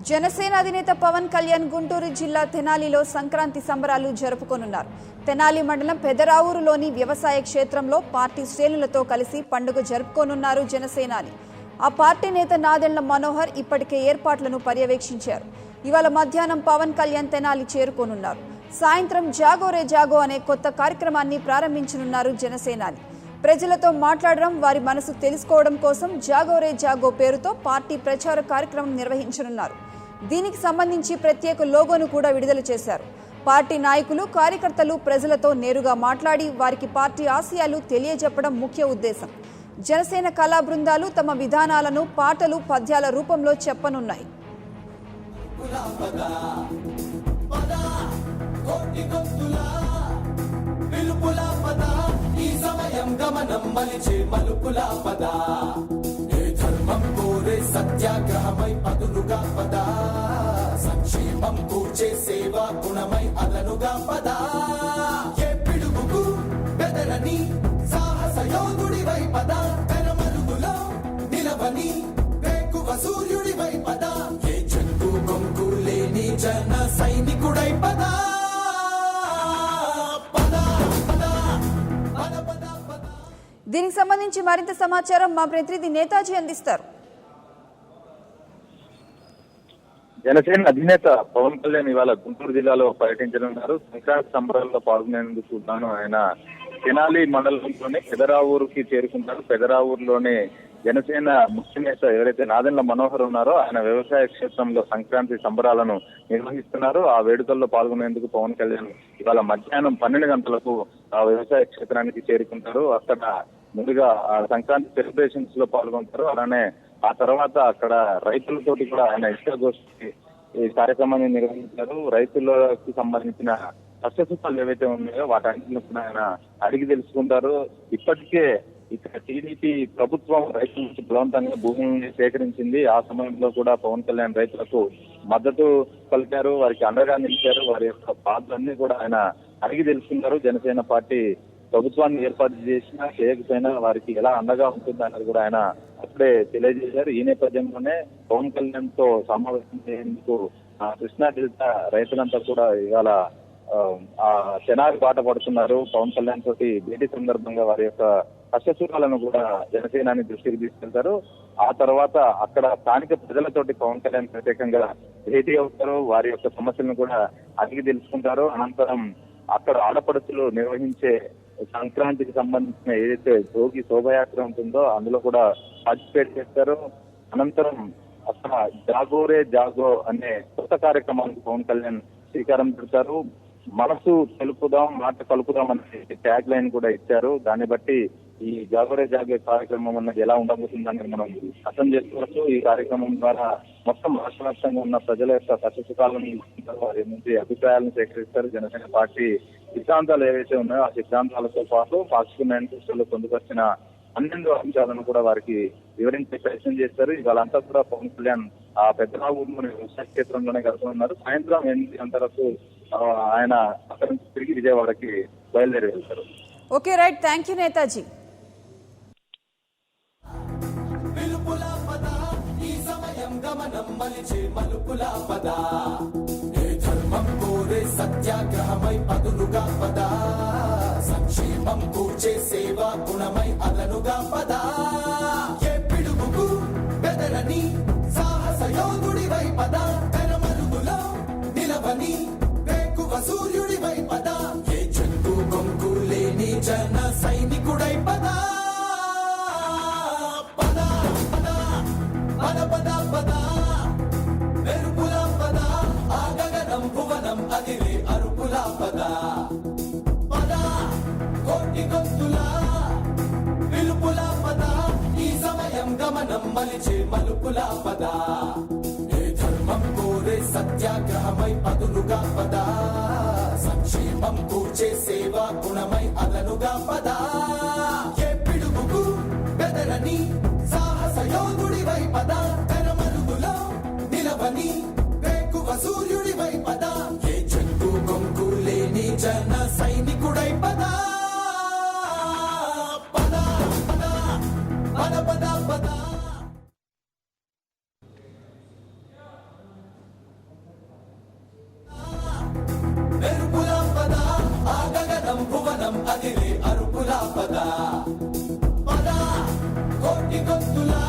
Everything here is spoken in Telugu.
జనసేన అధినేత పవన్ కళ్యాణ్ గుంటూరు జిల్లా తెనాలిలో సంక్రాంతి సంబరాలు జరుపుకోనున్నారు. తెనాలి మండలం పెదరావూరులోని వ్యవసాయ క్షేత్రంలో పార్టీ శ్రేణులతో కలిసి పండుగ జరుపుకోనున్నారు జనసేనాని. ఆ పార్టీ నేత నాదెళ్ల మనోహర్ ఇప్పటికే ఏర్పాట్లను పర్యవేక్షించారు. ఇవాళ మధ్యాహ్నం పవన్ కళ్యాణ్ తెనాలి చేరుకోనున్నారు. సాయంత్రం జాగో రే జాగో అనే కొత్త కార్యక్రమాన్ని ప్రారంభించనున్నారు జనసేనాని. ప్రజలతో మాట్లాడడం, వారి మనసు తెలుసుకోవడం కోసం జాగో రే జాగో పేరుతో పార్టీ ప్రచార కార్యక్రమం నిర్వహించనున్నారు. దీనికి సంబంధించి ప్రత్యేక లోగోను కూడా విడుదల చేశారు. పార్టీ నాయకులు, కార్యకర్తలు ప్రజలతో నేరుగా మాట్లాడి వారికి పార్టీ ఆశయాలు తెలియజెప్పడం ముఖ్య ఉద్దేశం. జనసేన కళా బృందాలు తమ విధానాలను పాటలు, పద్యాల రూపంలో చెప్పనున్నాయి. సత్యాగ్రహమై పదులుగా పద, సంక్షేమం కూర్చే సేవా గుణమై అదనుగా పద. ఏ పిడుగుకు బెదరని సాహస యోధుడివై పద, కరమరుగులో నిలవని వేకువ సూర్యుడివై పద. ఏ చెట్టు కొంకు లేని జన సైనికుడై పద. దీనికి సంబంధించి మరింత సమాచారం మా ప్రతినిధి నేతాజీ అందిస్తారు. జనసేన అధినేత పవన్ కళ్యాణ్ ఇవాళ గుంటూరు జిల్లాలో పర్యటించనున్నారు. సంక్రాంతి సంబరాల్లో పాల్గొనేందుకు గాను ఆయన తెనాలి మండలంలోనే పెదరావూరుకి చేరుకుంటారు. పెదరావూరులోనే జనసేన ముఖ్య నేత ఎవరైతే నాదెళ్ల మనోహర్ ఉన్నారో ఆయన వ్యవసాయ క్షేత్రంలో సంక్రాంతి సంబరాలను నిర్వహిస్తున్నారు. ఆ వేడుకల్లో పాల్గొనేందుకు పవన్ కళ్యాణ్ ఇవాళ మధ్యాహ్నం 12 గంటలకు ఆ వ్యవసాయ క్షేత్రానికి చేరుకుంటారు. అక్కడ ముందుగా సంక్రాంతి సెలబ్రేషన్స్ లో పాల్గొంటారు. అలానే ఆ తర్వాత అక్కడ రైతులతోటి కూడా ఆయన ఇష్టగోష్ఠి ఈ కార్యక్రమాన్ని నిర్వహించారు. రైతులకు సంబంధించిన కష్టసుఖాలు ఏవైతే ఉన్నాయో వాటన్నిటిని కూడా ఆయన అడిగి తెలుసుకుంటారు. ఇప్పటికే ఇక్కడ టీడీపీ ప్రభుత్వం రైతుల నుంచి బలవంతంగా భూమిని సేకరించింది. ఆ సమయంలో కూడా పవన్ కళ్యాణ్ రైతులకు మద్దతు పలికారు, వారికి అండగా నిలిచారు. వారి యొక్క బాధలన్నీ కూడా ఆయన అడిగి తెలుసుకున్నారు. జనసేన పార్టీ ప్రభుత్వాన్ని ఏర్పాటు చేసినా చేయకపోయినా వారికి ఎలా అండగా ఉంటుంది అన్నది కూడా ఆయన అప్పుడే తెలియజేశారు. ఈ నేపథ్యంలోనే పవన్ కళ్యాణ్ తో సమావేశం చేసేందుకు కృష్ణా డెల్టా రైతులంతా కూడా ఇవాళ ఆ తెనాలి బాట పడుతున్నారు. పవన్ కళ్యాణ్ తోటి భేటీ సందర్భంగా వారి యొక్క కష్టసుఖాలను కూడా జనసేనాని దృష్టికి తీసుకెళ్తారు. ఆ తర్వాత అక్కడ స్థానిక ప్రజలతోటి పవన్ కళ్యాణ్ ప్రత్యేకంగా భేటీ అవుతారు. వారి యొక్క సమస్యలను కూడా అడిగి తెలుసుకుంటారు. అనంతరం అక్కడ ఆడపడుచులు నిర్వహించే సంక్రాంతికి సంబంధించిన ఏదైతే భోగి శోభయాత్ర ఉంటుందో అందులో కూడా పార్టిసిపేట్ చేస్తారు. అనంతరం అక్కడ జాగోరే జాగో అనే కొత్త కార్యక్రమానికి పవన్ కళ్యాణ్ శ్రీకారం చుడతారు. మనసు తెలుపుదాం, మాట కలుపుదాం అనే ట్యాగ్ లైన్ కూడా ఇచ్చారు. దాన్ని బట్టి ఈ జాగోరే జాగే కార్యక్రమం అన్నది ఎలా ఉండబోతుందని మనం అర్థం చేసుకోవచ్చు. ఈ కార్యక్రమం ద్వారా మొత్తం రాష్ట్ర వ్యాప్తంగా ఉన్న ప్రజల యొక్క కష్టసుఖాలను వారి నుంచి అభిప్రాయాలను సేకరిస్తారు. జనసేన పార్టీ సిద్ధాంతాలు ఏవైతే ఉన్నాయో ఆ సిద్ధాంతాలతో పాటు పార్టీ మేనిఫెస్టోలో పొందుపరిచిన 12 అంశాలను కూడా వారికి వివరించే ప్రయత్నం చేస్తారు. ఇవాళంతా కూడా పవన్ కళ్యాణ్ ఆ పెద్దరావూరులోని వ్యవసాయ క్షేత్రంలోనే కలుపుతున్నారు. సాయంత్రం 8 గంటలకు ఆయన అక్కడి నుంచి తిరిగి విజయవాడకి బయలుదేరి వెళ్తారు. Okay, right, thank you Netaji. సత్యాగ్రహమై పదులుగా పద, సంక్షేమం కూర్చే సేవా గుణమై అదనుగా పద. ఏ పిడుగుకు బెదరని సాహస యోధుడివై పద, కరమరుగులో నిలవని వేకువ సూర్యుడివై పద. ఏ చెట్టు కొంకు లేని జన సైనికుడై పద. పద పద పద పద పద, మెరుపుల పద, ఆ గగనం భువనం అదిరే అరుపుల పద. పద కోటి గొంతుల పిలుపుల పద, ఈ సమయం గమనం మలిచే మలుపుల పద. ఏ ధర్మం కోరే సత్యాగ్రహమై పదులుగా పద, సంక్షేమం కూర్చే సేవా గుణమై అదనుగా పద. ఏ పిడుగుకు బెదరని సాహస యోధుడివై పద, కరమరుగులో నిలవని వేకువ సూర్యుడివై పద. ఏ చెట్టు కొంకు లేని జన సైనికుడై పద. పద పద పద పద పద. గొంతులా